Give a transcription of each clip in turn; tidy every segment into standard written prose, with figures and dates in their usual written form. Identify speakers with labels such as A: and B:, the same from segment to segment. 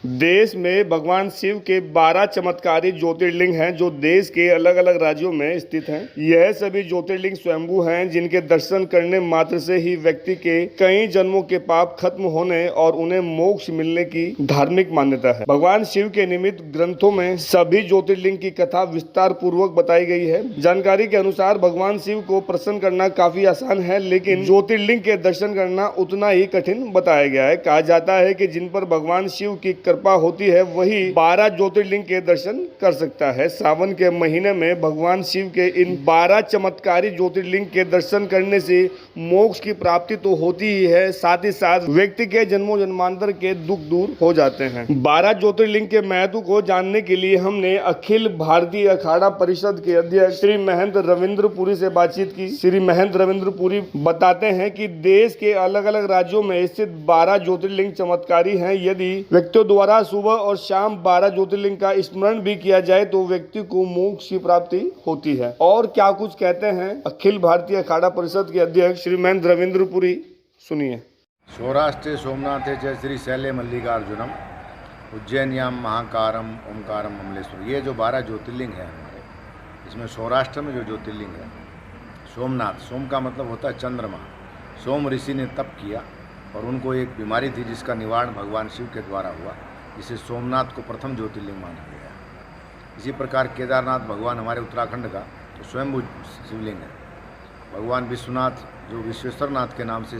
A: देश में भगवान शिव के 12 चमत्कारी ज्योतिर्लिंग हैं जो देश के अलग अलग राज्यों में स्थित हैं। यह सभी ज्योतिर्लिंग स्वयंभू हैं जिनके दर्शन करने मात्र से ही व्यक्ति के कई जन्मों के पाप खत्म होने और उन्हें मोक्ष मिलने की धार्मिक मान्यता है। भगवान शिव के निमित्त ग्रंथों में सभी ज्योतिर्लिंग की कथा विस्तार पूर्वक बताई गई है। जानकारी के अनुसार भगवान शिव को प्रसन्न करना काफी आसान है, लेकिन ज्योतिर्लिंग के दर्शन करना उतना ही कठिन बताया गया है। कहा जाता है कि जिन पर भगवान शिव की कृपा होती है वही 12 ज्योतिर्लिंग के दर्शन कर सकता है। सावन के महीने में भगवान शिव के इन 12 चमत्कारी ज्योतिर्लिंग के दर्शन करने से मोक्ष की प्राप्ति तो होती ही है, साथ ही साथ व्यक्ति के जन्मों जन्मांतर के दुख दूर हो जाते हैं। 12 ज्योतिर्लिंग के महत्व को जानने के लिए हमने अखिल भारतीय अखाड़ा परिषद के अध्यक्ष श्री महंत रविंद्र पुरी से बातचीत की। श्री महंत रविंद्र पुरी बताते हैं कि देश के अलग अलग राज्यों में स्थित 12 ज्योतिर्लिंग चमत्कारी हैं। यदि व्यक्तियों द्वारा सुबह और शाम 12 ज्योतिर्लिंग का स्मरण भी किया जाए तो व्यक्ति को मोक्ष की प्राप्ति होती है। और क्या कुछ कहते हैं अखिल भारतीय अखाड़ा परिषद के अध्यक्ष श्री महंत रविंद्र पुरी, सुनिए।
B: सौराष्ट्रे सोमनाथे च श्री शैले मल्लिकार्जुनम उज्जैन्याम महाकारम ओंकारम अमलेश्वर। ये जो 12 ज्योतिर्लिंग है हमारे, इसमें सौराष्ट्र में जो ज्योतिर्लिंग है सोमनाथ, सोम का मतलब होता है चंद्रमा। सोम ऋषि ने तप किया और उनको एक बीमारी थी जिसका निवारण भगवान शिव के द्वारा हुआ, जिसे सोमनाथ को प्रथम ज्योतिर्लिंग माना गया। इसी प्रकार केदारनाथ भगवान हमारे उत्तराखंड का तो स्वयंभू शिवलिंग है। भगवान विश्वनाथ जो विश्वेश्वर नाथ के नाम से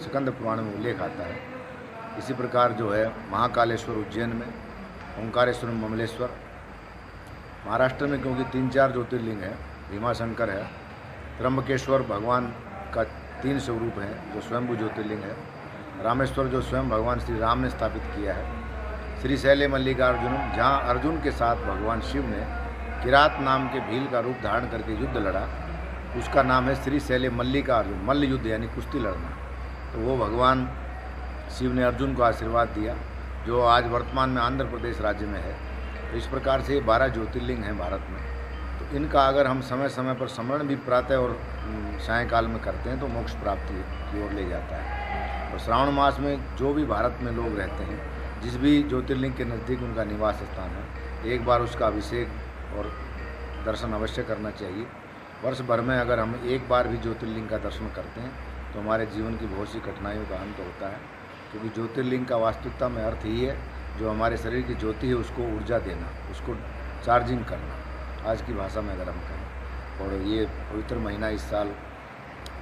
B: स्कंद पुराण में उल्लेख आता है। इसी प्रकार जो है महाकालेश्वर उज्जैन में, ओंकारेश्वर ममलेश्वर। महाराष्ट्र में क्योंकि 3-4 ज्योतिर्लिंग है, भीमाशंकर है, त्र्यंबकेश्वर भगवान का 3 स्वरूप हैं जो स्वयंभू ज्योतिर्लिंग है, रामेश्वर जो स्वयं भगवान श्री राम ने स्थापित किया है, श्री शैले मल्लिकार्जुनम जहाँ अर्जुन के साथ भगवान शिव ने किरात नाम के भील का रूप धारण करके युद्ध लड़ा, उसका नाम है श्री शैले मल्लिकार्जुन। मल्ल युद्ध यानी कुश्ती लड़ना। तो वो भगवान शिव ने अर्जुन को आशीर्वाद दिया जो आज वर्तमान में आंध्र प्रदेश राज्य में है। तो इस प्रकार से 12 ज्योतिर्लिंग हैं भारत में। तो इनका अगर हम समय समय पर स्मरण भी प्रातः और सायंकाल में करते हैं तो मोक्ष प्राप्ति की ओर ले जाता है। और श्रावण मास में जो भी भारत में लोग रहते हैं, जिस भी ज्योतिर्लिंग के नज़दीक उनका निवास स्थान है, एक बार उसका अभिषेक और दर्शन अवश्य करना चाहिए। वर्ष भर में अगर हम एक बार भी ज्योतिर्लिंग का दर्शन करते हैं तो हमारे जीवन की बहुत सी कठिनाइयों का अंत होता है, क्योंकि ज्योतिर्लिंग का वास्तविकता में अर्थ ही है जो हमारे शरीर की ज्योति है उसको ऊर्जा देना, उसको चार्जिंग करना, आज की भाषा में अगर हम कहें। और ये पवित्र महीना इस साल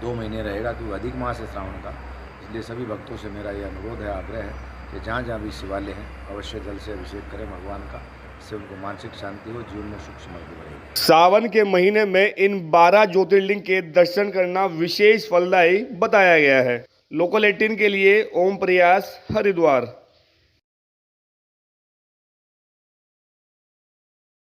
B: 2 महीने रहेगा क्योंकि अधिक मास है श्रावण का। इसलिए सभी भक्तों से मेरा ये अनुरोध है, आग्रह है कि जहाँ जहाँ भी शिवालय हैं अवश्य जल से अभिषेक करें भगवान का, इससे उनको मानसिक शांति हो, जीवन में सुख समृद्धि बढ़ेगी।
A: सावन के महीने में इन 12 ज्योतिर्लिंग के दर्शन करना विशेष फलदायी बताया गया है। लोकल 18 के लिए ओम प्रयास, हरिद्वार।